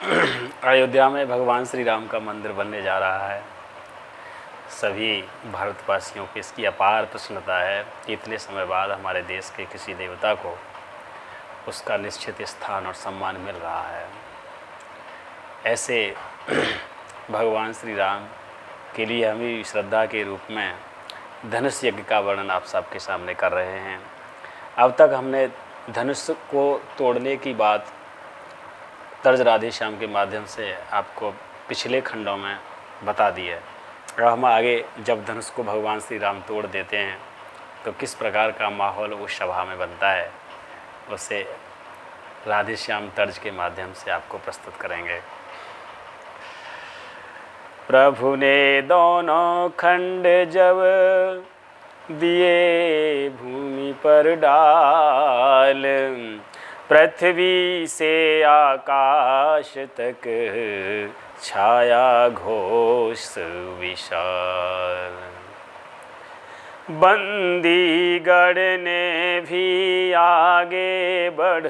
अयोध्या में भगवान श्री राम का मंदिर बनने जा रहा है। सभी भारतवासियों की इसकी अपार प्रसन्नता है कि इतने समय बाद हमारे देश के किसी देवता को उसका निश्चित स्थान और सम्मान मिल रहा है। ऐसे भगवान श्री राम के लिए हम भी श्रद्धा के रूप में धनुष यज्ञ का वर्णन आप सबके सामने कर रहे हैं। अब तक हमने धनुष को तोड़ने की बात तर्ज राधे श्याम के माध्यम से आपको पिछले खंडों में बता दी है। और हम आगे जब धनुष को भगवान श्री राम तोड़ देते हैं तो किस प्रकार का माहौल उस सभा में बनता है, उसे राधे श्याम तर्ज के माध्यम से आपको प्रस्तुत करेंगे। प्रभु ने दोनों खंड जब दिए भूमि पर डाल, पृथ्वी से आकाश तक छाया घोष विशाल। बंदीगढ़ ने भी आगे बढ़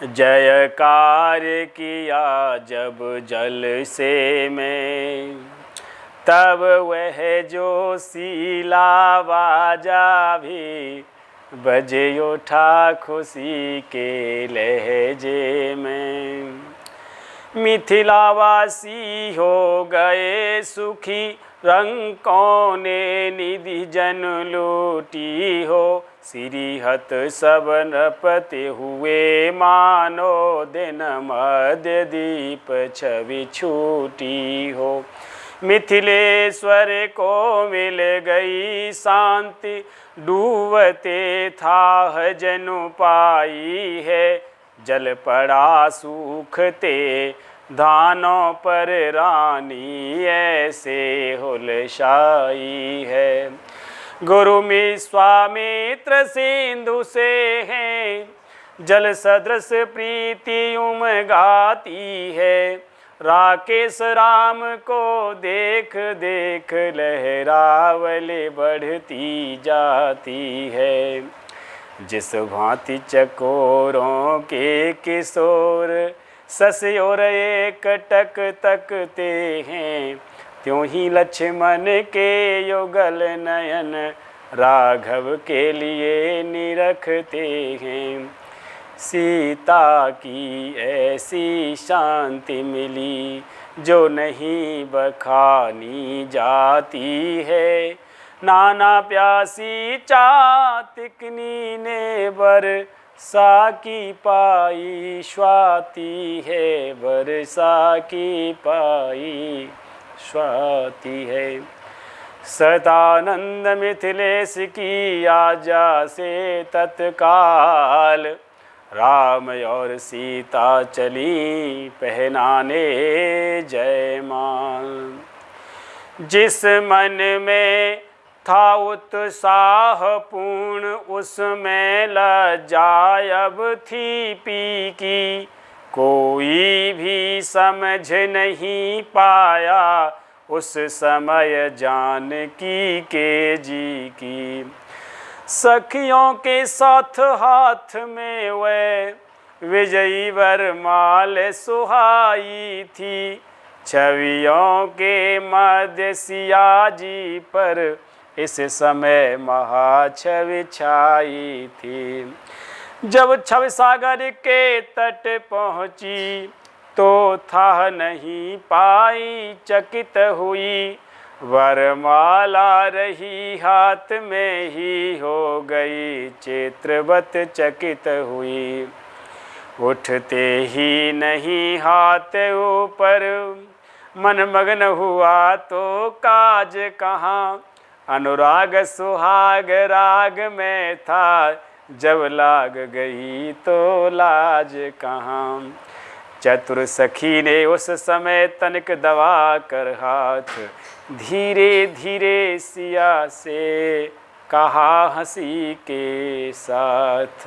जयकार किया जब जल से में, तब वह जो सीला बाजा भी बजे उठा खुशी के लहजे में। मिथिलावासी हो गए सुखी, रंकों ने निधि जन लूटी हो। श्रीहत सब नपते हुए मानो दिन मध्य दीप छवि छूटी हो। मिथिलेश्वर को मिल गई शांति, डूबते था जनु पाई है। जल पड़ा सूखते धानों पर रानी ऐसे हुलशाई है। गुरु विश्वामित्र सिंधु से हैं, जल सदृश प्रीति उमगाती है। राकेश राम को देख देख लहरावले बढ़ती जाती है। जिस भांति चकोरों के किशोर ससुर एक टक तकते हैं, त्यों ही लक्ष्मण के युगल नयन राघव के लिए निरखते हैं। सीता की ऐसी शांति मिली जो नहीं बखानी जाती है। नाना प्यासी चातकनी ने बरसा की पाई स्वाति है, बरसा की पाई स्वाति है। सदानंद मिथिलेश की आजा से तत्काल, राम और सीता चली पहनाने जयमाल। जिस मन में था उत्साह पूर्ण, उसमें लज्जा अब थी पी की। कोई भी समझ नहीं पाया उस समय जानकी के जी की। सखियों के साथ हाथ में वह विजयी वरमाल सुहाई थी। छवियों के मध्य सिया जी पर इस समय महाछवि छाई थी। जब छवि सागर के तट पहुँची तो था नहीं पाई, चकित हुई। वरमाला रही हाथ में ही हो गई, चित्रवत चकित हुई। उठते ही नहीं हाथ ऊपर, मन मग्न हुआ तो काज कहाँ। अनुराग सुहाग राग में था, जब लाग गई तो लाज कहाँ। चतुर सखी ने उस समय तनिक दबा कर हाथ, धीरे धीरे सिया से कहा हंसी के साथ।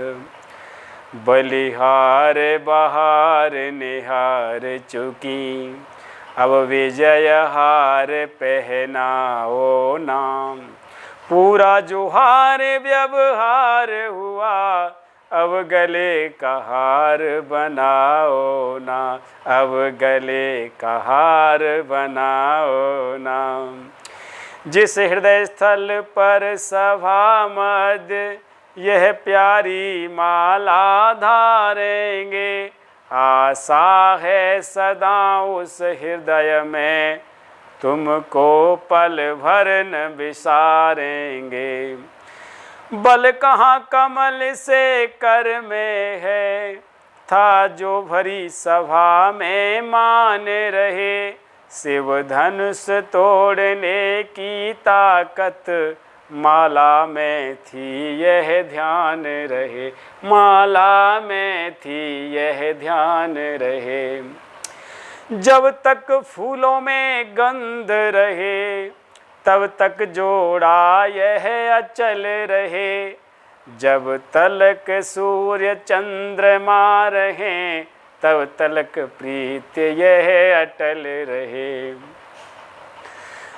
बलिहार बहार निहार चुकी, अब विजय हार पहनाओ नाम। पूरा जोहार व्यवहार हुआ, अब गले का हार बनाओ ना, अब गले का हार बनाओ ना। जिस हृदय स्थल पर सभा मध्य यह प्यारी माला धारेंगे, आशा है सदा उस हृदय में तुमको पल भर न बिसारेंगे। बल कहाँ कमल से कर में है, था जो भरी सभा में मान रहे। शिव धनुष तोड़ने की ताकत माला में थी यह ध्यान रहे, माला में थी यह ध्यान रहे। जब तक फूलों में गंध रहे तब तक जोड़ा यह अचल रहे। जब तलक सूर्य चंद्रमा रहे तब तलक प्रीत यह अटल रहे।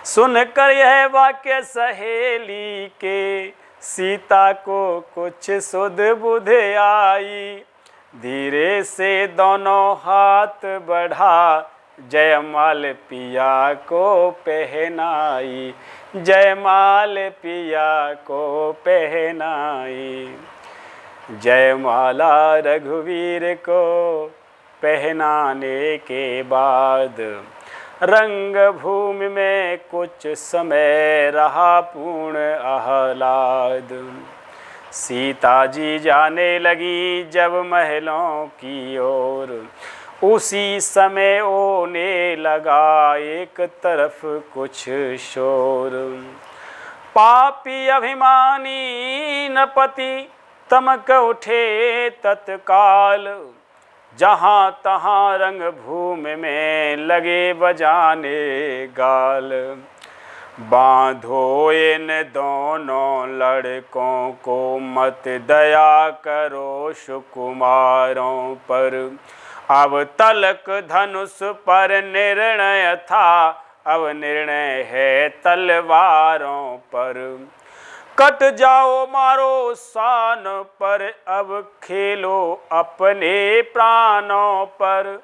सुनकर यह वाक्य सहेली के सीता को कुछ सुध बुध आई। धीरे से दोनों हाथ बढ़ा जयमाल पिया को पहनाई, जयमाल पिया को पहनाई। जयमाला रघुवीर को पहनाने के बाद रंग भूमि में कुछ समय रहा पूर्ण आह्लाद। सीता जी जाने लगी जब महलों की ओर, उसी समय होने लगा एक तरफ कुछ शोर। पापी अभिमानी नपति तमक उठे तत्काल, जहाँ तहाँ रंग भूमि में लगे बजाने गाल। बांधो इन दोनों लड़कों को मत दया करो सुकुमारों पर। अब तलक धनुष पर निर्णय था, अब निर्णय है तलवारों पर। कट जाओ मारो शान पर, अब खेलो अपने प्राणों पर।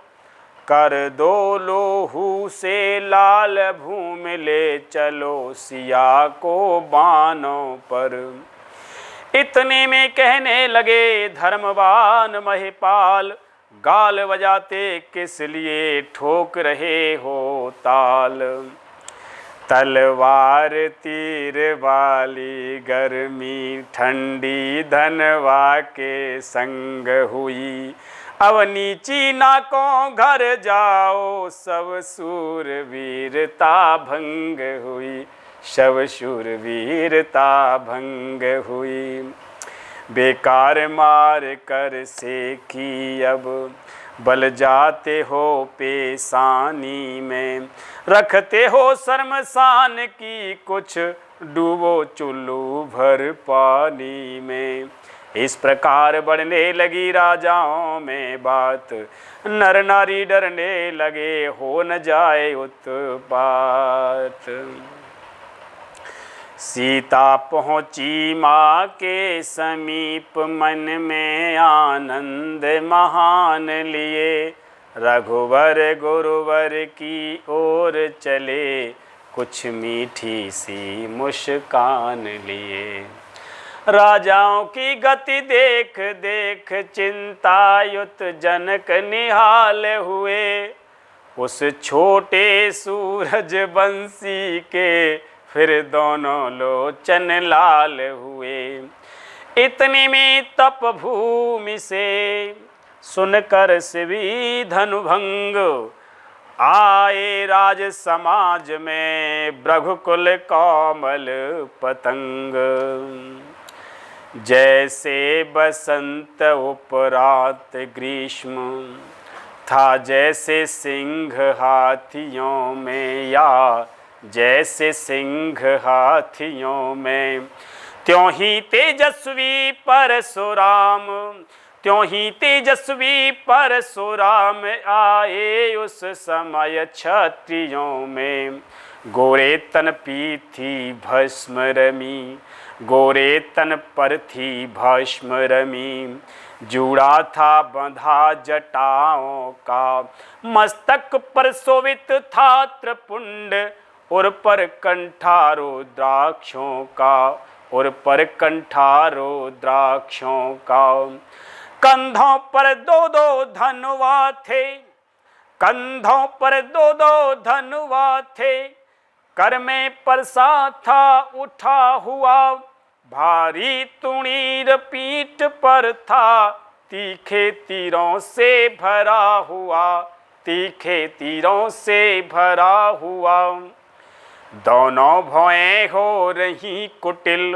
कर दो लोहू से लाल भूमि ले चलो सिया को बानों पर। इतने में कहने लगे धर्मवान महिपाल, गाल बजाते किस लिए ठोक रहे हो ताल। तलवार तीर वाली गर्मी ठंडी धनवा के संग हुई। अब नीची नाकों घर जाओ सब शूरवीरता भंग हुई, सब शूरवीरता भंग हुई। बेकार मार कर से की अब बल जाते हो पेशानी में। रखते हो शर्मसान की कुछ डूबो चुल्लू भर पानी में। इस प्रकार बढ़ने लगी राजाओं में बात, नर नारी डरने लगे हो न जाए उत्पात। सीता पहुँची माँ के समीप मन में आनंद महान लिए। रघुवर गुरुवर की ओर चले कुछ मीठी सी मुस्कान लिए। राजाओं की गति देख देख चिंतायुत जनक निहाल हुए। उस छोटे सूरज बंसी के फिर दोनों लोचन लाल हुए। इतने में तप भूमि से सुनकर शिवी धनुभंग आए राज समाज में भृगुकुल कोमल पतंग। जैसे बसंत उपरात ग्रीष्म था, जैसे सिंह हाथियों में या जैसे सिंह हाथियों में। त्यों ही तेजस्वी परशुराम, त्यों ही तेजस्वी परशुराम आए उस समय क्षत्रियों में। गोरे तन पी थी भस्म रमी, गोरे तन पर थी भस्म रमी। जूड़ा था बंधा जटाओं का, मस्तक पर शोभित था त्रिपुंड, और पर कंठा रुद्राक्षों का, और पर कंठा रुद्राक्षों का। कंधों पर दो दो धनुआ थे, कंधों पर दो दो धनुआ थे, कर में परसा था उठा हुआ, भारी तुणीर पीठ पर था, तीखे तीरों से भरा हुआ, तीखे तीरों से भरा हुआ। दोनों भौएं हो रही कुटिल,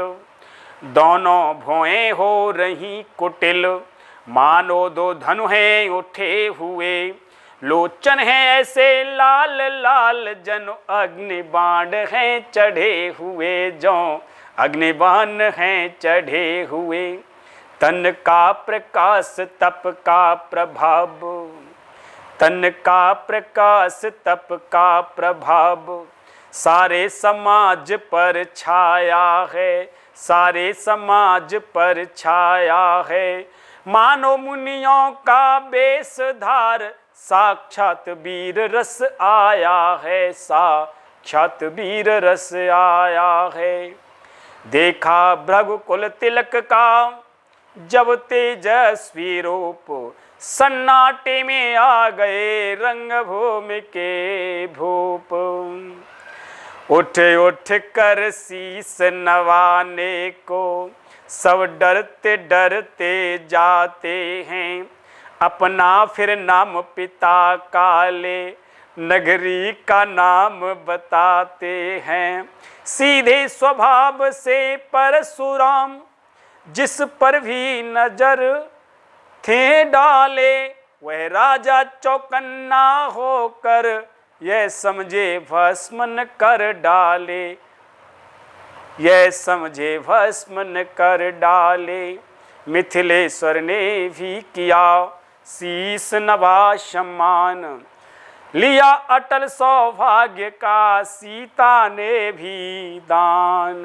दोनों भौएं हो रही कुटिल, मानो दो धनु हैं उठे हुए, लोचन है ऐसे लाल लाल, जन अग्निबाण हैं चढ़े हुए, जो अग्निबाण हैं चढ़े हुए। तन का प्रकाश तप का प्रभाव, तन का प्रकाश तप का प्रभाव, सारे समाज पर छाया है, सारे समाज पर छाया है। मानो मुनियों का वेशधार, साक्षात वीर रस आया है, साक्षात वीर रस आया है। देखा भृगुकुल तिलक का जब तेजस्वी रूप, सन्नाटे में आ गए रंगभूमि के भूप। उठ उठ कर शीस नवाने को सब डरते डरते जाते हैं, अपना फिर नाम पिता काले, नगरी का नाम बताते हैं। सीधे स्वभाव से परशुराम, जिस पर भी नजर थे डाले, वह राजा चौकन्ना होकर यह समझे भस्म न कर डाले, यह समझे भस्म न कर डाले। मिथिलेश्वर ने भी किया शीस नवा सम्मान, लिया अटल सौभाग्य का सीता ने भी दान।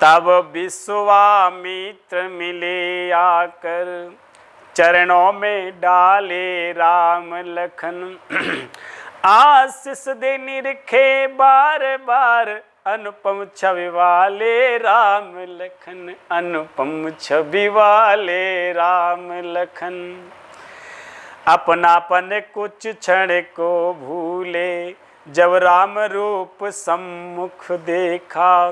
तब विश्वामित्र मिले आकर, चरणों में डाले राम लखन, आशीष दे निरखे बार बार, अनुपम छवि वाले राम लखन, अनुपम छवि वाले राम लखन। अपनापन कुछ क्षण को भूले, जब राम रूप सम्मुख देखा,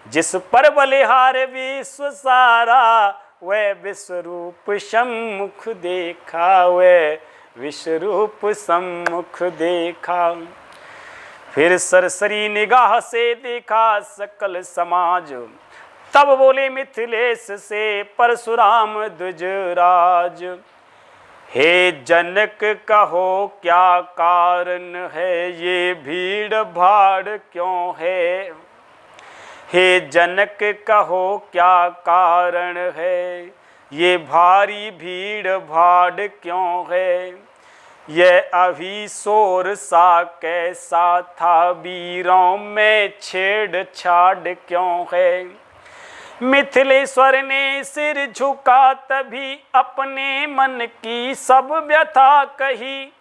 जिस पर बलिहार विश्व सारा, वह विश्वरूप सम्मुख देखा, वह विश्वरूप सम्मुख देखा। फिर सरसरी निगाह से देखा सकल समाज, तब बोले मिथिलेश से परशुराम द्विजराज। हे जनक कहो क्या कारण है, ये भीड़ भाड़ क्यों है। हे जनक कहो क्या कारण है, ये भारी भीड़ भाड़ क्यों है। यह अभी शोर सा कैसा था, वीरों में छेड़छाड़ क्यों है। मिथिलेश्वर ने सिर झुका तभी, अपने मन की सब व्यथा कही।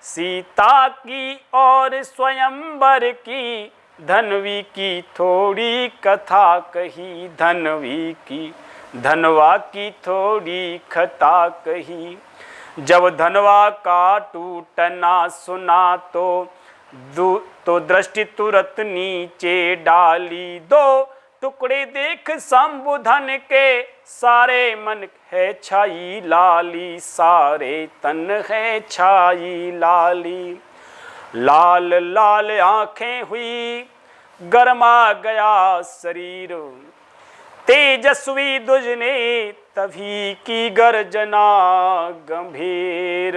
सीता की और स्वयंवर की, धनवी की थोड़ी कथा कही, धनवी की धनवा की थोड़ी कथा कही। जब धनवा का टूटना सुना तो दृष्टि तुरंत नीचे डाली, दो टुकड़े देख शंभुधन के, सारे मन है छाई लाली, सारे तन है छाई लाली। लाल लाल आंखें हुई, गरमा गया शरीर, तेजस्वी दुज ने तभी की गर्जना गंभीर।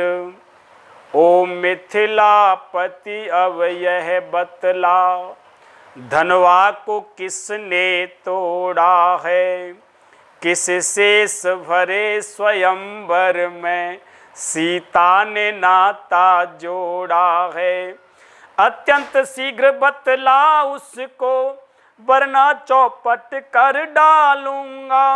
ओ मिथिलापति अब यह बतला, धनवा को किसने तोड़ा है। किस शेष भरे स्वयंवर में, सीता ने नाता जोड़ा है। अत्यंत शीघ्र बतला उसको, वरना चौपट कर डालूंगा।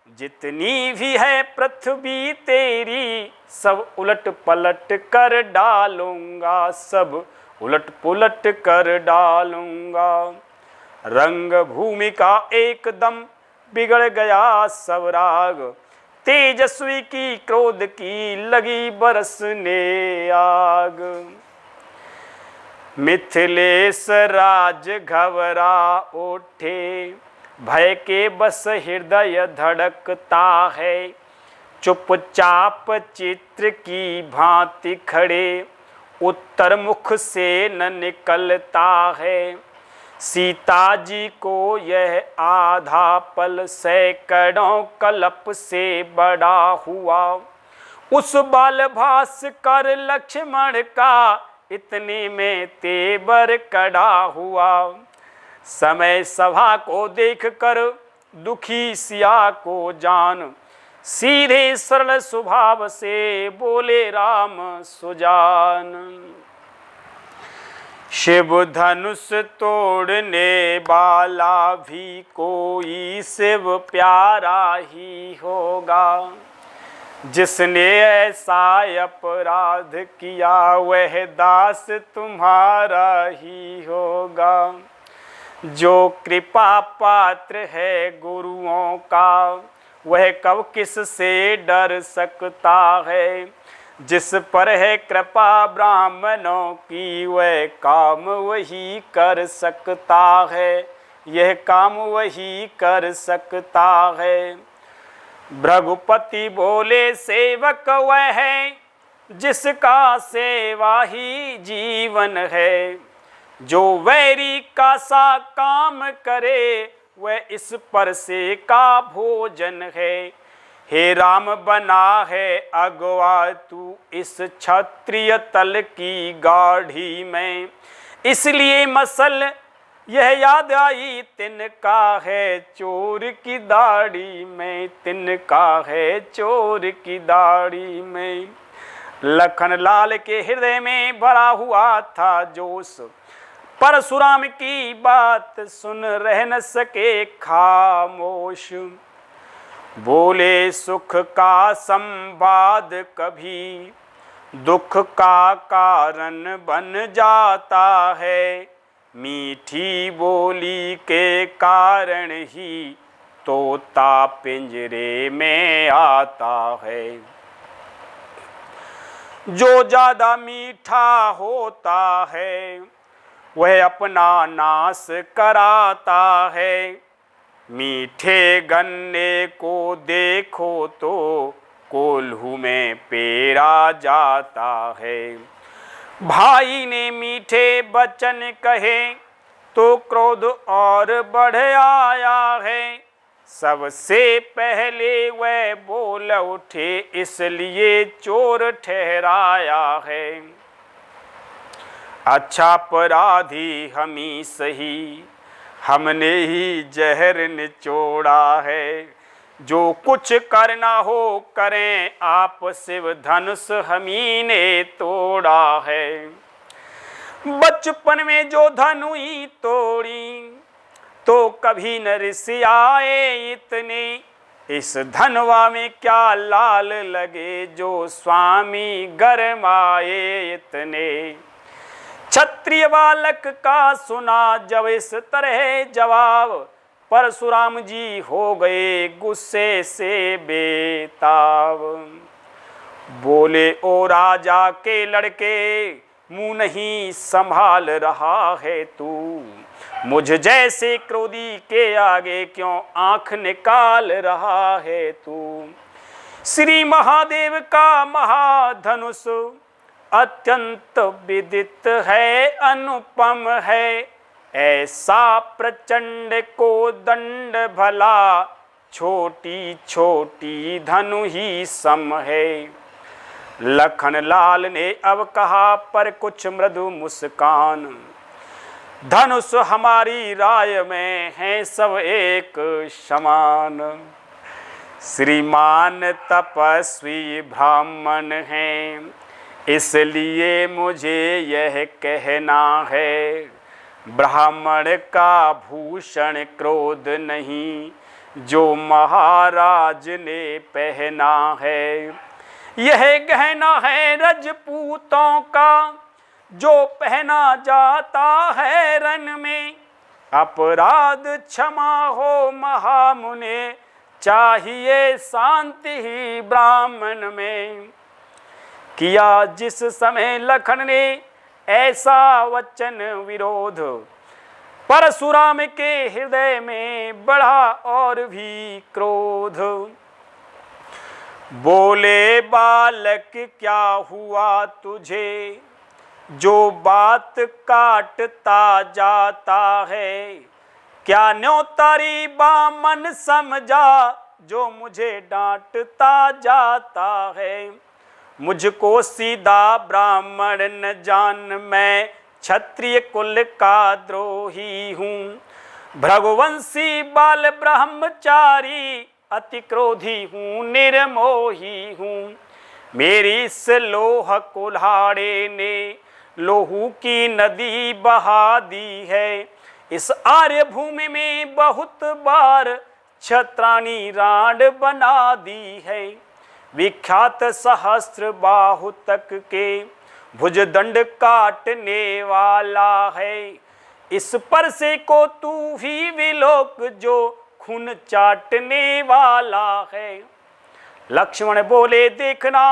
जितनी भी है पृथ्वी तेरी सब उलट पलट कर डालूंगा, सब उलट पुलट कर डालूंगा। रंग भूमि का एकदम बिगड़ गया सब राग, तेजस्वी की क्रोध की लगी बरसने आग। मिथिलेश राज घबरा उठे, भय के बस हृदय धड़कता है। चुपचाप चित्र की भांति खड़े, उत्तर मुख से न निकलता है। सीता जी को यह आधा पल सैकड़ों कल्प से बड़ा हुआ। उस बाल भास्कर लक्ष्मण का इतने में तेवर कड़ा हुआ। समय सभा को देखकर दुखी सिया को जान, सीधे सरल स्वभाव से बोले राम सुजान। शिव धनुष तोड़ने वाला भी कोई शिव प्यारा ही होगा। जिसने ऐसा अपराध किया वह दास तुम्हारा ही होगा। जो कृपा पात्र है गुरुओं का वह कब किस से डर सकता है। जिस पर है कृपा ब्राह्मणों की वह काम वही कर सकता है, यह काम वही कर सकता है। भृगुपति बोले सेवक वह है जिसका सेवा ही जीवन है। जो वैरी का सा काम करे वह इस पर से का भोजन है। हे राम बना है अगवा तू इस क्षत्रिय तल की गाढ़ी में, इसलिए मसल यह याद आई तिनका है चोर की दाढ़ी में, तिनका है चोर की दाढ़ी में। लखन लाल के हृदय में भरा हुआ था जोश, परशुराम की बात सुन रह न सके खामोश। बोले सुख का संवाद कभी दुख का कारण बन जाता है। मीठी बोली के कारण ही तोता पिंजरे में आता है। जो ज्यादा मीठा होता है वह अपना नाश कराता है। मीठे गन्ने को देखो तो कोल्हू में पेरा जाता है। भाई ने मीठे वचन कहे तो क्रोध और बढ़ आया है। सबसे पहले वह बोल उठे इसलिए चोर ठहराया है। अच्छा अपराधी हम ही सही, हमने ही जहर निचोड़ा है। जो कुछ करना हो करें आप, शिव धनुष हमी ने तोड़ा है। बचपन में जो धनु ही तोड़ी तो कभी न ऋषि आए इतने। इस धनवा में क्या लाल लगे जो स्वामी गरमाए इतने। क्षत्रिय बालक का सुना जब इस तरह जवाब, परशुराम जी हो गए गुस्से से बेताब। बोले ओ राजा के लड़के, मुंह नहीं संभाल रहा है तू। मुझ जैसे क्रोधी के आगे क्यों आंख निकाल रहा है तू। श्री महादेव का महाधनुष अत्यंत विदित है, अनुपम है। ऐसा प्रचंड को दंड भला छोटी छोटी धनु ही सम है। लखन लाल ने अब कहा पर कुछ मृदु मुस्कान। धनुष हमारी राय में है सब एक समान। श्रीमान तपस्वी ब्राह्मण हैं इसलिए मुझे यह कहना है। ब्राह्मण का भूषण क्रोध नहीं, जो महाराज ने पहना है। यह गहना है रजपूतों का, जो पहना जाता है रन में। अपराध क्षमा हो महामुने, चाहिए शांति ही ब्राह्मण में। किया जिस समय लखन ने ऐसा वचन विरोध, परशुराम के हृदय में बढ़ा और भी क्रोध। बोले बालक क्या हुआ तुझे, जो बात काटता जाता है। क्या न्योतारी बामन समझा, जो मुझे डांटता जाता है। मुझको सीधा ब्राह्मण न जान, मैं क्षत्रिय कुल का द्रोही हूँ। भृगुवंशी बाल ब्रह्मचारी, अति क्रोधी हूँ निर्मोही हूँ। मेरी इस लोह कुल्हाड़े ने लोहू की नदी बहा दी है। इस आर्य भूमि में बहुत बार छत्राणी राड बना दी है। विख्यात सहस्त्र बाहु तक के भुज दंड काटने वाला है। इस परसे को तू ही विलोक, जो खून चाटने वाला है। लक्ष्मण बोले देखना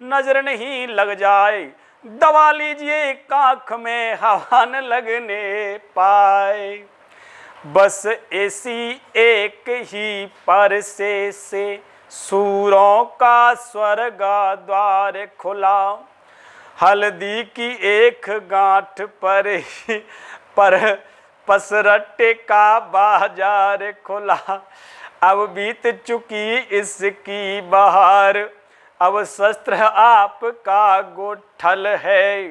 नजर नहीं लग जाए, दबा लीजिए काख में हवा न लगने पाए। बस ऐसी एक ही परसे से सूरों का स्वर्ग द्वार खुला। हल्दी की एक गांठ पर पसरट्टे का बाजार खुला। अब बीत चुकी इसकी बहार, अब शस्त्र आपका गोठल है।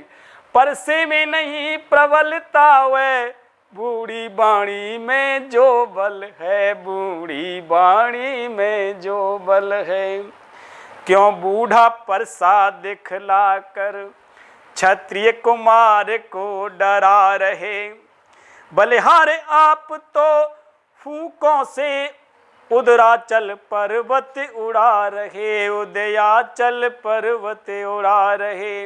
परसे में नहीं प्रबलता वह, बूढ़ी बाणी में जो बल है। बूढ़ी बाणी में जो बल है। क्यों बूढ़ा परसा दिखला कर, क्षत्रिय कुमार को डरा रहे। बलिहार आप तो फूकों से उदराचल पर्वत उड़ा रहे। उदयाचल पर्वत उड़ा रहे।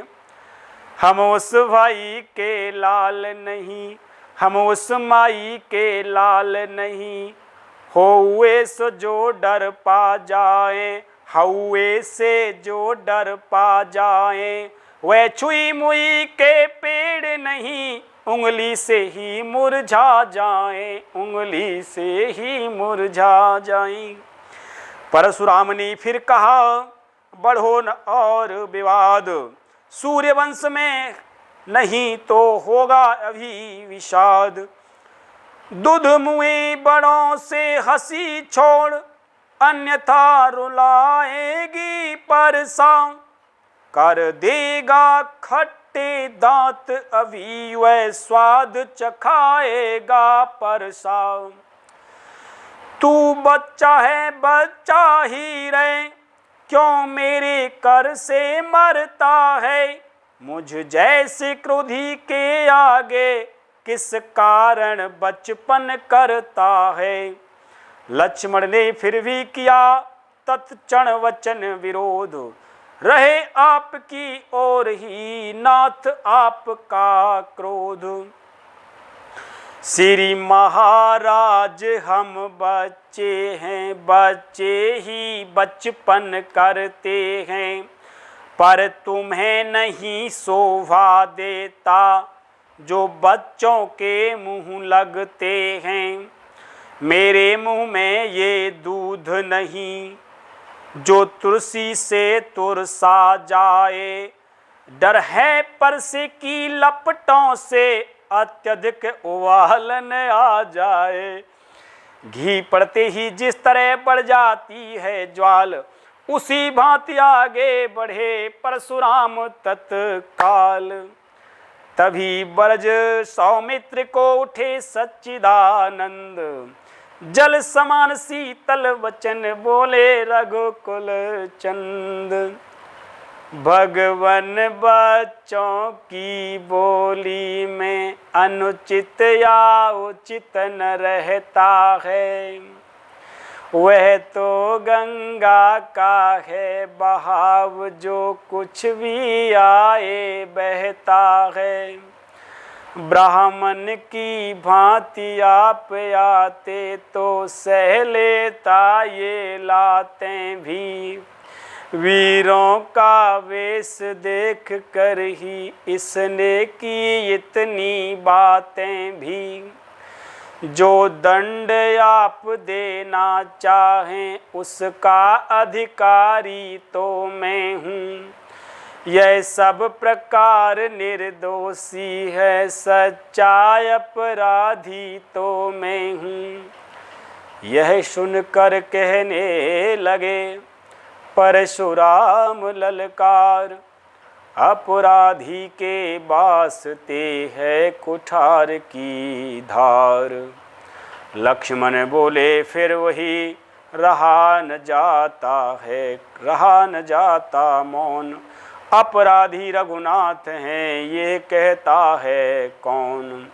हम उस भाई के लाल नहीं, हम उस माई के लाल नहीं। हुए सो जो डर पा जाए, हुए से जो डर पा जाए। वह छुई मुई के पेड़ नहीं, उंगली से ही मुरझा जाए। उंगली से ही मुरझा जाए। परशुराम ने फिर कहा बढ़ो न और विवाद, सूर्यवंश में नहीं तो होगा अभी विषाद। दूध मुए बड़ों से हंसी छोड़, अन्यथा रुलाएगी परसा। कर देगा खट्टे दांत अभी, वह स्वाद चखाएगा परसा। तू बच्चा है बच्चा ही रहे, क्यों मेरे कर से मरता है। मुझ जैसे क्रोधी के आगे, किस कारण बचपन करता है। लक्ष्मण ने फिर भी किया तत्क्षण वचन विरोध, रहे आपकी ओर ही नाथ आपका क्रोध। श्री महाराज हम बच्चे हैं, बच्चे ही बचपन करते हैं। पर तुम्हें नहीं शोभा देता, जो बच्चों के मुंह लगते हैं। मेरे मुंह में ये दूध नहीं, जो तुलसी से तुरसा जाए। डर है परसे की लपटों से, अत्यधिक उबालन आ जाए। घी पड़ते ही जिस तरह बढ़ जाती है ज्वाल, उसी भांति आगे बढ़े परशुराम तत्काल। तभी ब्रज सौमित्र को उठे सच्चिदानंद, जल समान शीतल वचन बोले रघुकुल चंद। भगवन बच्चों की बोली में अनुचित या उचित न रहता है। वह तो गंगा का है बहाव, जो कुछ भी आए बहता है। ब्राह्मण की भांति आप आते तो सह लेता ये लातें भी। वीरों का वेश देख कर ही इसने की इतनी बातें भी। जो दंड आप देना चाहें उसका अधिकारी तो मैं हूँ। यह सब प्रकार निर्दोषी है, सच्चा अपराधी तो मैं हूँ। यह सुनकर कहने लगे परशुराम ललकार, अपराधी के वास्ते है कुठार की धार। लक्ष्मण बोले फिर वही रहा न जाता मौन। अपराधी रघुनाथ हैं ये कहता है कौन।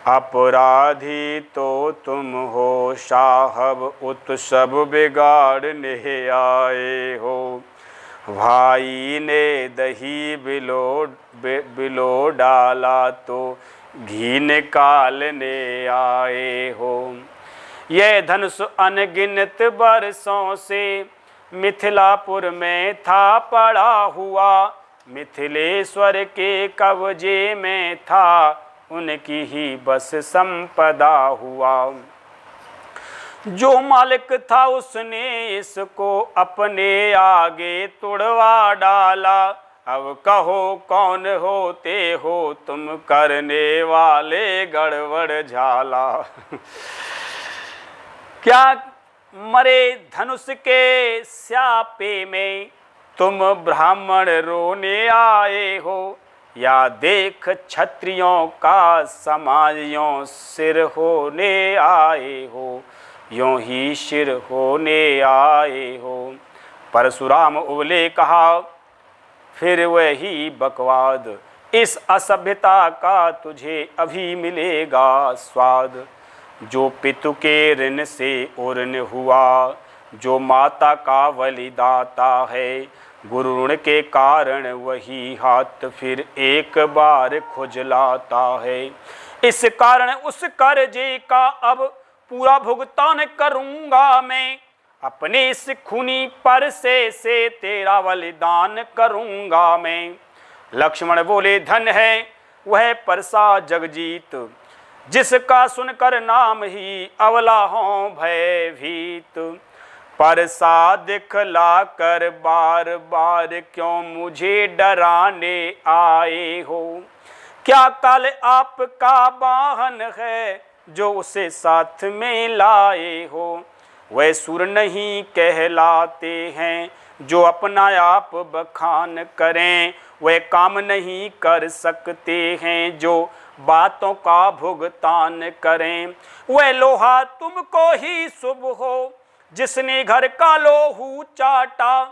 अपराधी तो तुम हो साहब, उत्सव बिगाड़ने आए हो। भाई ने दही बिलो डाला तो घी निकालने आए हो। यह धनुष अनगिनत बरसों से मिथिलापुर में था पड़ा हुआ। मिथिलेश्वर के कब्जे में था, उनकी ही बस संपदा हुआ। जो मालिक था उसने इसको अपने आगे तुड़वा डाला। अब कहो कौन होते हो तुम करने वाले गड़बड़ झाला। क्या मरे धनुष के स्यापे में तुम ब्राह्मण रोने आए हो, या देख क्षत्रियों का समाज यों सिर होने आए हो, यों ही सिर होने आए हो। परशुराम उबले कहा फिर वही बकवाद, इस असभ्यता का तुझे अभी मिलेगा स्वाद। जो पितु के ऋण से उर्ण हुआ, जो माता का बलिदाता है, गुरु ऋण के कारण वही हाथ फिर एक बार खुजलाता है। इस कारण उस कर्जे का अब पूरा भुगतान करूंगा मैं, अपने इस खूनी परसे से तेरा बलिदान करूंगा मैं। लक्ष्मण बोले धन है वह परसा जगजीत, जिसका सुनकर नाम ही अवला हो भयभीत। परसा दिखला कर बार बार क्यों मुझे डराने आए हो। क्या कल आपका वाहन है जो उसे साथ में लाए हो। वह सुर नहीं कहलाते हैं जो अपना आप बखान करें, वह काम नहीं कर सकते हैं जो बातों का भुगतान करें। वह लोहा तुमको ही शुभ हो जिसने घर का लोहू चाटा,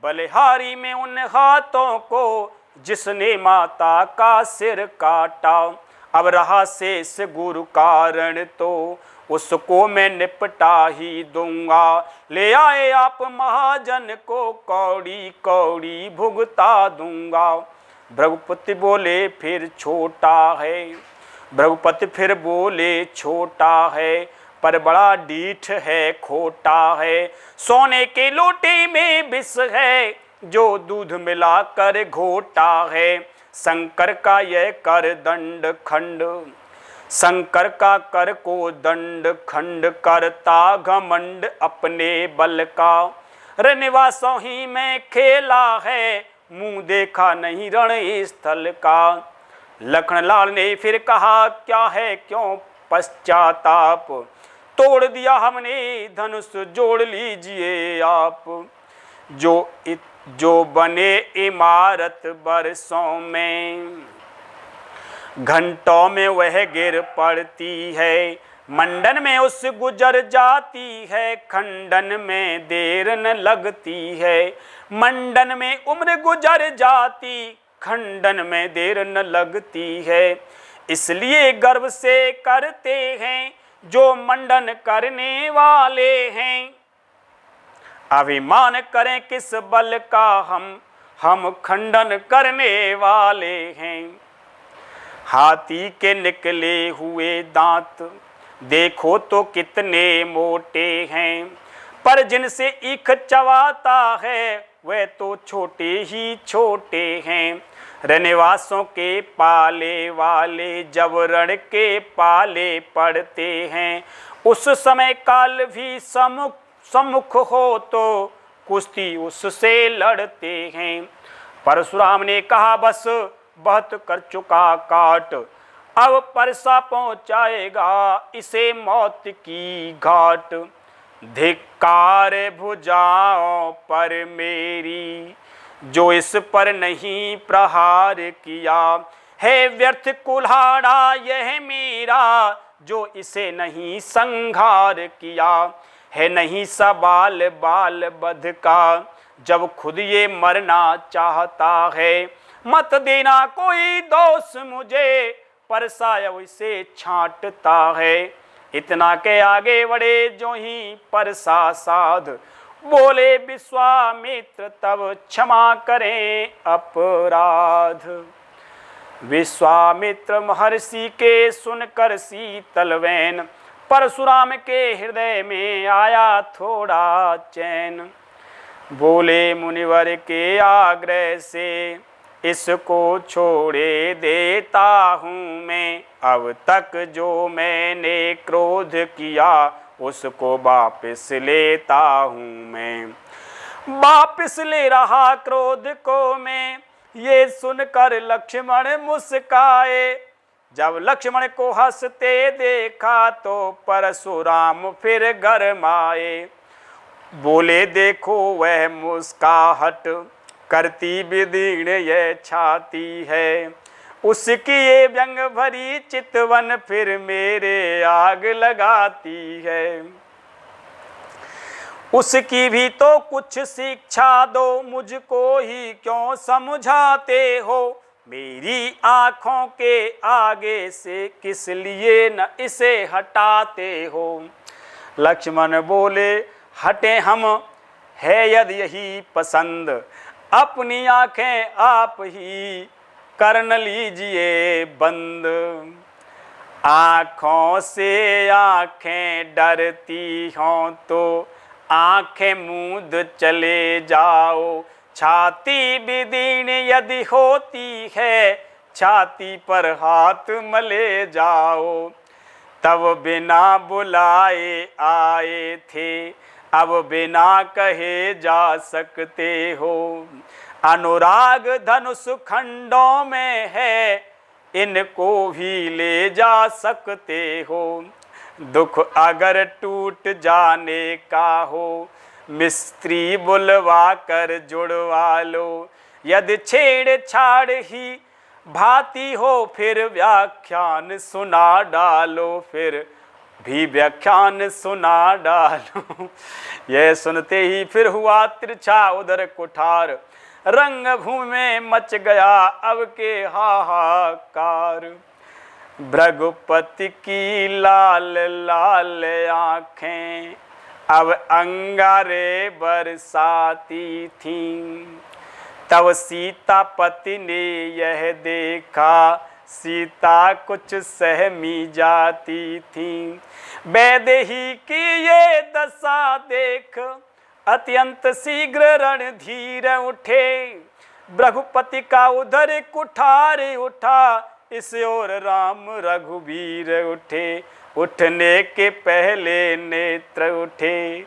बलिहारी में उन हाथों को जिसने माता का सिर काटा। अब रहा शेष गुरु कारण तो उसको मैं निपटा ही दूंगा। ले आए आप महाजन को कौड़ी कौड़ी भुगता दूंगा। भृगुपति बोले फिर छोटा है, भृगुपति फिर बोले छोटा है, पर बड़ा डीठ है खोटा है। सोने के लोटे में विष है जो दूध मिलाकर घोटा है। शंकर का यह कर दंड खंड, शंकर का कर को दंड खंड करता घमंड अपने बल का। रनिवासों ही में खेला है मुंह देखा नहीं रण स्थल का। लखनलाल ने फिर कहा क्या है क्यों पश्चाताप, तोड़ दिया हमने धनुष जोड़ लीजिए आप। जो बने इमारत बरसों में, घंटों में वह गिर पड़ती है। मंडन में उस गुजर जाती है, खंडन में देर न लगती है। मंडन में उम्र गुजर जाती, खंडन में देर न लगती है। इसलिए गर्व से करते हैं जो मंडन करने वाले हैं। अभिमान करें किस बल का, हम खंडन करने वाले हैं। हाथी के निकले हुए दांत देखो तो कितने मोटे हैं, पर जिनसे ईख चबाता है वह तो छोटे ही छोटे हैं। रनिवासों के पाले वाले जब रण के पाले पड़ते हैं, उस समय काल भी सम्मुख हो तो कुश्ती उससे लड़ते हैं। परशुराम ने कहा बस बहुत कर चुका काट, अब परसा पहुँचाएगा इसे मौत की घाट। धिक्कार भुजाओं पर मेरी, जो इस पर नहीं प्रहार किया है। व्यर्थ कुल्हाड़ा यह मेरा, जो इसे नहीं संहार किया है। नहीं सवाल बाल बध का, जब खुद ये मरना चाहता है। मत देना कोई दोष मुझे, परसाय इसे छांटता है। इतना के आगे बढ़े जो ही परसा साध, बोले विश्वामित्र तब क्षमा करें अपराध। विश्वामित्र महर्षि के सुनकर शीतल वैन, परशुराम के हृदय में आया थोड़ा चैन। बोले मुनिवर के आग्रह से इसको छोड़े देता हूँ मैं। अब तक जो मैंने क्रोध किया उसको वापस लेता हूँ मैं। वापस ले रहा क्रोध को मैं, ये सुनकर लक्ष्मण मुस्काए। जब लक्ष्मण को हंसते देखा तो परशुराम फिर गरमाए। बोले देखो वह मुस्काहट करती विदीर्ण ये छाती है, उसकी ये व्यंग भरी चितवन फिर मेरे आग लगाती है। उसकी भी तो कुछ शिक्षा दो, मुझको ही क्यों समझाते हो। मेरी आँखों के आगे से किस लिए न इसे हटाते हो। लक्ष्मण बोले हटे हम, है यदि यही पसंद, अपनी आँखें आप ही कर न लीजिए बंद। आँखों से आँखें डरती हों तो आँखें मूंद चले जाओ। छाती विदीर्ण यदि होती है, छाती पर हाथ मले जाओ। तब बिना बुलाए आए थे, अब बिना कहे जा सकते हो। अनुराग धनुष खंडों में है, इनको भी ले जा सकते हो। दुख अगर टूट जाने का हो, मिस्त्री बुलवा कर जुड़वा लो। यदि छेड़छाड़ ही भाती हो फिर व्याख्यान सुना डालो, फिर भी व्याख्यान सुना डालो। यह सुनते ही फिर हुआ तिरछा उधर कुठार, रंग भूमि में मच गया अब के हाहाकार। भृगुपति की लाल लाल आँखें अब अंगारे बरसाती थीं। तब सीतापति ने यह देखा, सीता कुछ सहमी जाती थी। वैदेही की ये दशा देख अत्यंत शीघ्र रणधीर उठे। भृगुपति का उधर कुठार उठा, इस ओर राम रघुवीर उठे। उठने के पहले नेत्र उठे,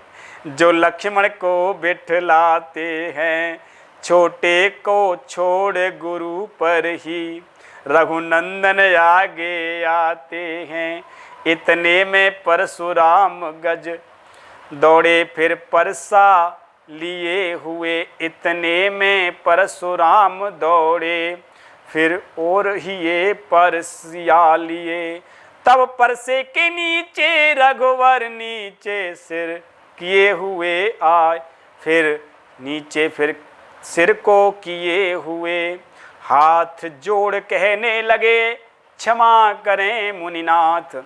जो लक्ष्मण को बिठलाते हैं। छोटे को छोड़ गुरु पर ही रघुनंदन आगे आते हैं। इतने में परशुराम गज दौड़े फिर परसा लिए हुए। इतने में परशुराम दौड़े फिर और ही ये परसिया लिए। तब परसे के नीचे रघुवर नीचे सिर किए हुए आए। फिर नीचे फिर सिर को किए हुए हाथ जोड़ कहने लगे, क्षमा करें मुनिनाथ,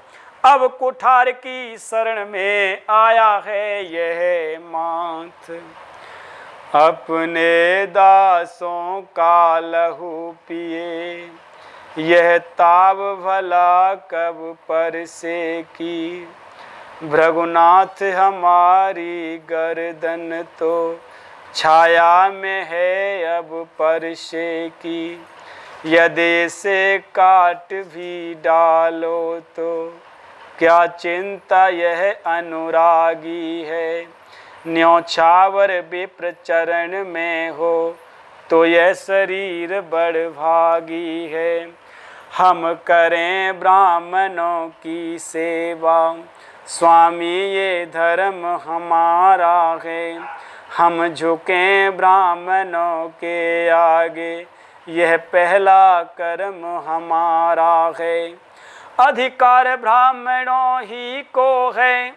अब कुठार की शरण में आया है यह माथ। अपने दासों का लहू पिए, यह ताब भला कब पर से की। भृगुनाथ हमारी गर्दन तो छाया में है अब पर से की। यदि से काट भी डालो तो क्या चिंता यह अनुरागी है। न्योछावर विप्र चरण में हो तो यह शरीर बड़भागी है। हम करें ब्राह्मणों की सेवा, स्वामी ये धर्म हमारा है। हम झुकें ब्राह्मणों के आगे, यह पहला कर्म हमारा है। अधिकार ब्राह्मणों ही को है,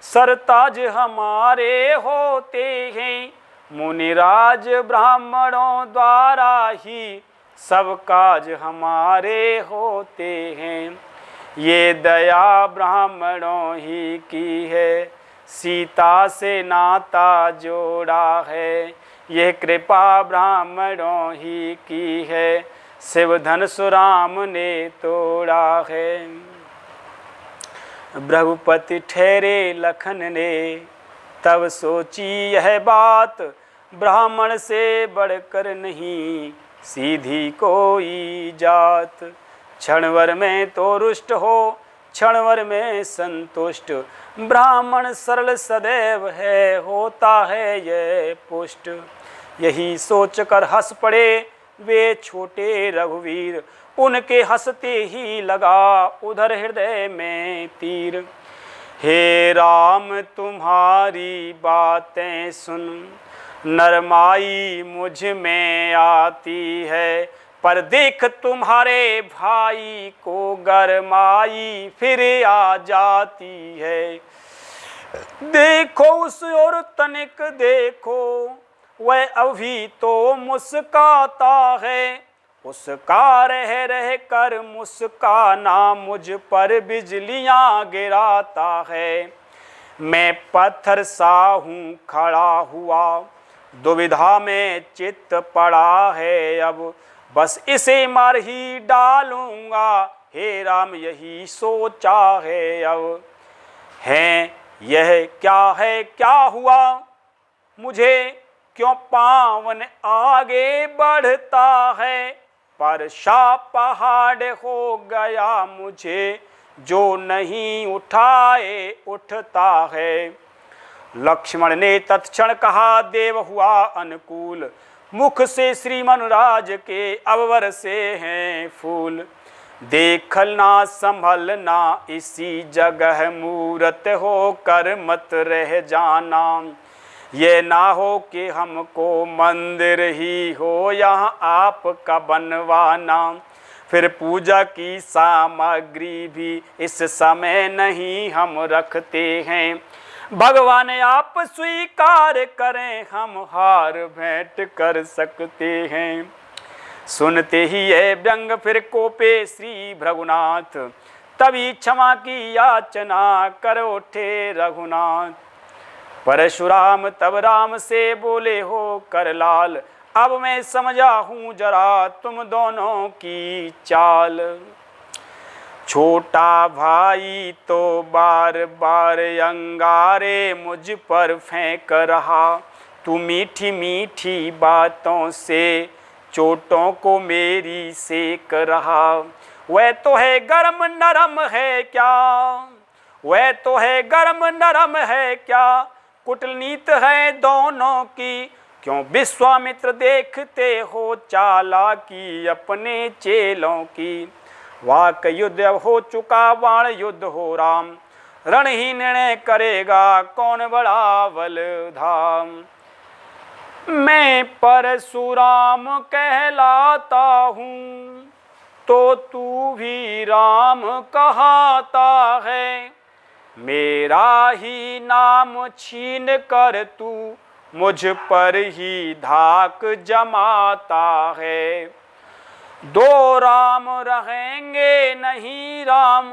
सरताज हमारे होते हैं। मुनिराज ब्राह्मणों द्वारा ही सब काज हमारे होते हैं। ये दया ब्राह्मणों ही की है, सीता से नाता जोड़ा है। यह कृपा ब्राह्मणों ही की है, शिव धनुष राम ने तोड़ा है। भृगुपति ठहरे लखन ने तब सोची यह बात, ब्राह्मण से बढ़कर नहीं सीधी कोई जात। क्षणभर में तो रुष्ट हो, क्षणभर में संतुष्ट, ब्राह्मण सरल सदैव है, होता है यह पुष्ट। यही सोचकर हंस पड़े वे छोटे रघुवीर, उनके हंसते ही लगा उधर हृदय में तीर। हे राम तुम्हारी बातें सुन, नरमाई मुझ में आती है। पर देख तुम्हारे भाई को गरमाई फिर आ जाती है। देखो उस ओर तनिक देखो, वह अभी तो मुस्काता है। उसका रह रह कर मुस्काना मुझ पर बिजलियां गिराता है। मैं पत्थर सा हूँ खड़ा हुआ, दुविधा में चित्त पड़ा है। अब बस इसे मार ही डालूंगा, हे राम यही सोचा है। अब है यह क्या है क्या हुआ, मुझे क्यों पावन आगे बढ़ता है। पर शाप पहाड़ हो गया मुझे, जो नहीं उठाए उठता है। लक्ष्मण ने तत्क्षण कहा देव हुआ अनुकूल, मुख से श्रीमनुराज के अववर से हैं फूल। देखलना संभलना इसी जगह मूरत हो कर मत रह जाना। ये ना हो कि हमको मंदिर ही हो यहाँ आपका बनवाना। फिर पूजा की सामग्री भी इस समय नहीं हम रखते हैं। भगवान आप स्वीकार करें, हम हार भेंट कर सकते हैं। सुनते ही ये व्यंग फिर कोपे श्री भृगुनाथ, तभी क्षमा की याचना कर उठे रघुनाथ। परशुराम तब राम से बोले हो कर लाल, अब मैं समझा हूँ जरा तुम दोनों की चाल। छोटा भाई तो बार बार अंगारे मुझ पर फेंक रहा। तू मीठी मीठी बातों से चोटों को मेरी सेक रहा। वह तो है गर्म नरम है क्या, वह तो है गर्म नरम है क्या, कुटनीत है दोनों की। क्यों विश्वामित्र देखते हो चालाकी अपने चेलों की। वाक युद्ध अब हो चुका बाण युद्ध हो राम, रण ही निर्णय करेगा कौन बड़ा बलधाम। मैं परशुराम कहलाता हूँ तो तू भी राम कहाता है। मेरा ही नाम छीन कर तू मुझ पर ही धाक जमाता है। दो राम रहेंगे नहीं राम,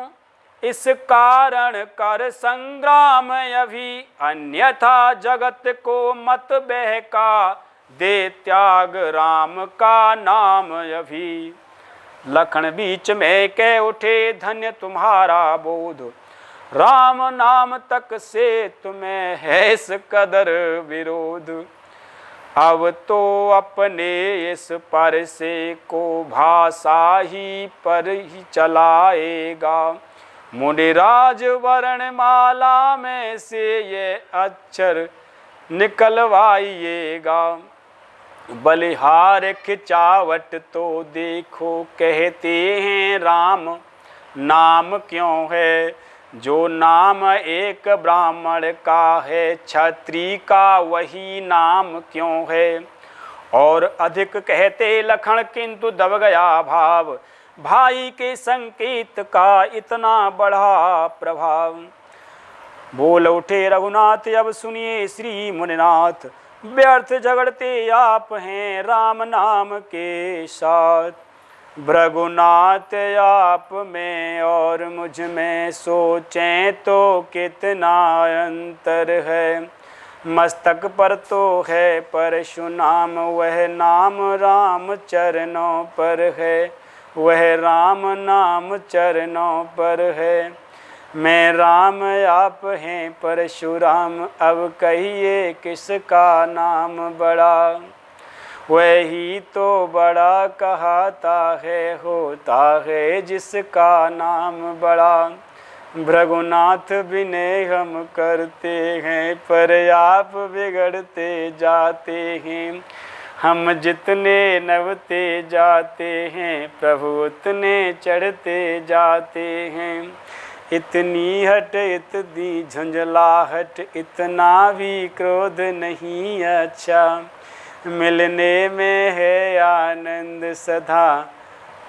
इस कारण कर संग्राम अभी, अन्यथा जगत को मत बहका, दे त्याग राम का नाम अभी। लखन बीच में कह उठे धन्य तुम्हारा बोध, राम नाम तक से तुम्हें है इस कदर विरोध। अब तो अपने इस पर से को भाषा ही पर ही चलाएगा, मुनिराज वर्णमाला में से ये अक्षर निकलवाइएगा। बलिहार खिंचावट तो देखो, कहते हैं राम नाम क्यों है, जो नाम एक ब्राह्मण का है, क्षत्रिय का वही नाम क्यों है। और अधिक कहते लखन किंतु दब गया भाव, भाई के संकेत का इतना बढ़ा प्रभाव। बोल उठे रघुनाथ अब सुनिए श्री मुनिनाथ, व्यर्थ झगड़ते आप हैं राम नाम के साथ। भृगुनाथ आप में और मुझ में सोचें तो कितना अंतर है, मस्तक पर तो है परशुनाम, वह नाम राम चरणों पर है, वह राम नाम चरणों पर है। मैं राम आप हैं परशुराम, अब कहिए किसका नाम बड़ा, वही तो बड़ा कहता है, होता है जिसका नाम बड़ा। भृगुनाथ विनय हम करते हैं, पर आप बिगड़ते जाते हैं, हम जितने नवते जाते हैं, प्रभु उतने चढ़ते जाते हैं। इतनी हट इतनी झुंझलाहट, इतना भी क्रोध नहीं अच्छा, मिलने में है आनंद सदा,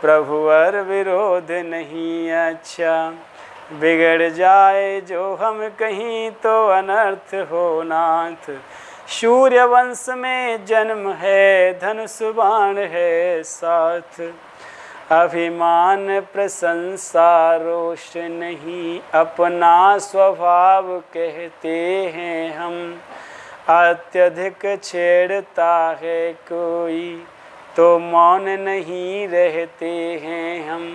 प्रभु और विरोध नहीं अच्छा। बिगड़ जाए जो हम कहीं तो अनर्थ हो नाथ, सूर्य वंश में जन्म है धनुष बाण है साथ। अभिमान प्रशंसा रोष नहीं, अपना स्वभाव कहते हैं हम, अत्यधिक छेड़ता है कोई तो मौन नहीं रहते हैं हम।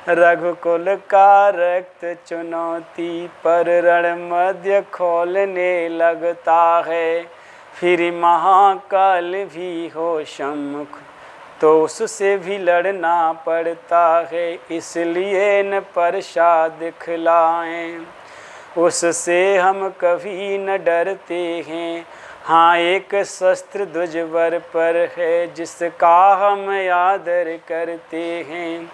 रघुकुल का रक्त चुनौती पर रण मध्य खोलने लगता है, फिर महाकाल भी हो सम्मुख तो उससे भी लड़ना पड़ता है, इसलिए न परसा दिखलाएं, उससे हम कभी न डरते हैं। हाँ एक शस्त्र ध्वजवर पर है, जिसका हम आदर करते हैं,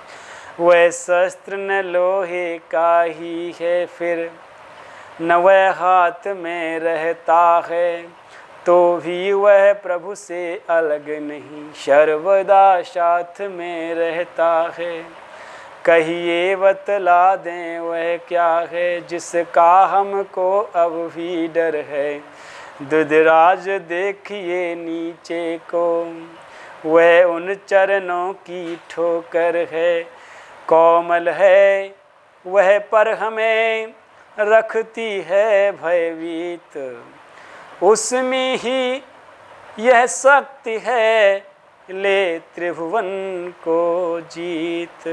वह शस्त्र न लोहे का ही है, फिर न वह हाथ में रहता है, तो भी वह प्रभु से अलग नहीं, सर्वदा साथ में रहता है। कहिए बतला दें वह क्या है, जिसका हमको अब भी डर है। दुधराज देखिए नीचे को, वह उन चरणों की ठोकर है, कोमल है वह पर हमें रखती है भयभीत, उसमें ही यह शक्ति है ले त्रिभुवन को जीत।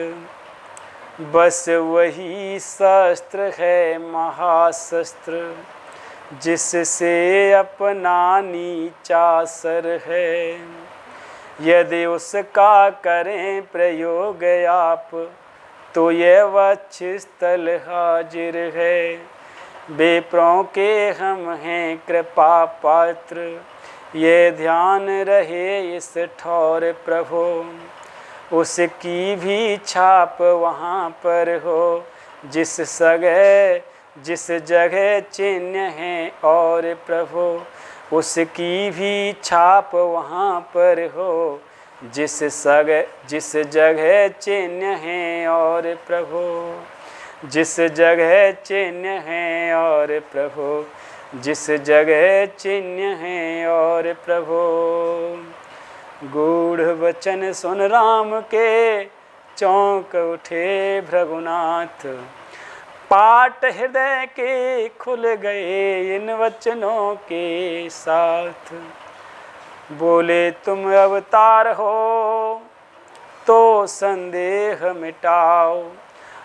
बस वही शस्त्र है महाशस्त्र, जिससे अपना नीचा सर है, यदि उसका करें प्रयोग आप तो यह वक्ष स्थल हाजिर है। बेपरों के हम हैं कृपा पात्र, ये ध्यान रहे इस ठौर प्रभु, उसकी भी छाप वहाँ पर हो, जिस जगह चिन्ह है और प्रभु, उसकी भी छाप वहाँ पर हो, जिस जगह चिन्ह है और प्रभु, जिस जगह चिन्ह है और प्रभु, जिस जगह चिन्ह है और प्रभु। गूढ़ वचन सुन राम के चौंक उठे भृगुनाथ। पाट हृदय के खुल गए इन वचनों के साथ। बोले तुम अवतार हो तो संदेह मिटाओ,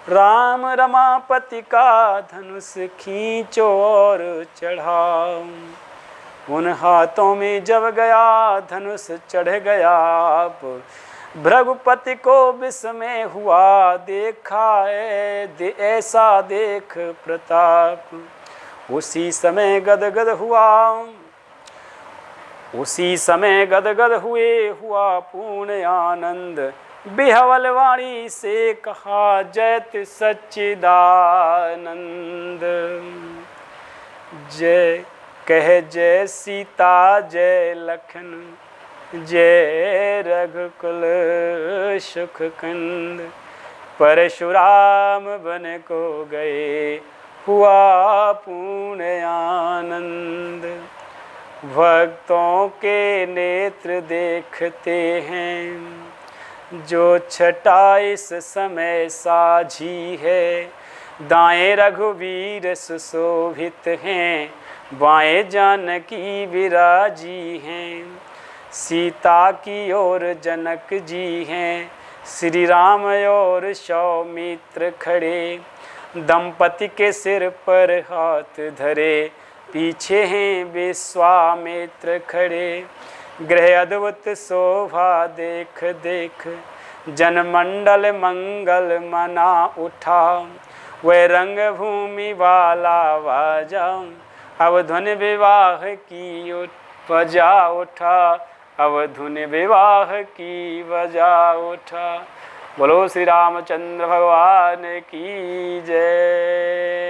राम रमापति का धनुष खींचो और चढ़ाओ। उन हाथों में जब गया धनुष चढ़ गया आप, भृगुपति को विस्मय हुआ, देखा ऐसा देख प्रताप। उसी समय गदगद हुआ पूर्ण आनंद। बिहवल वाणी से कहा जयत सच्चिदानंद। जय कह जय सीता जय लखन, जय रघुकुल सुख कंद। परशुराम बन को गए हुआ पूर्ण आनंद। भक्तों के नेत्र देखते हैं जो छटा इस समय साझी है। दाएं रघुवीर सुशोभित हैं, बाएं जानकी विराजी हैं। सीता की ओर जनक जी हैं, श्री राम और सौमित्र खड़े। दंपति के सिर पर हाथ धरे, पीछे हैं विश्वामित्र खड़े। ग्रह अद्भुत शोभा देख देख, जनमंडल मंगल मना उठा। वह रंग भूमि वाला बाजा, अब धुन विवाह की बजा उठा। अब धुन विवाह की बजा उठा। बोलो श्री रामचंद्र भगवान की जय।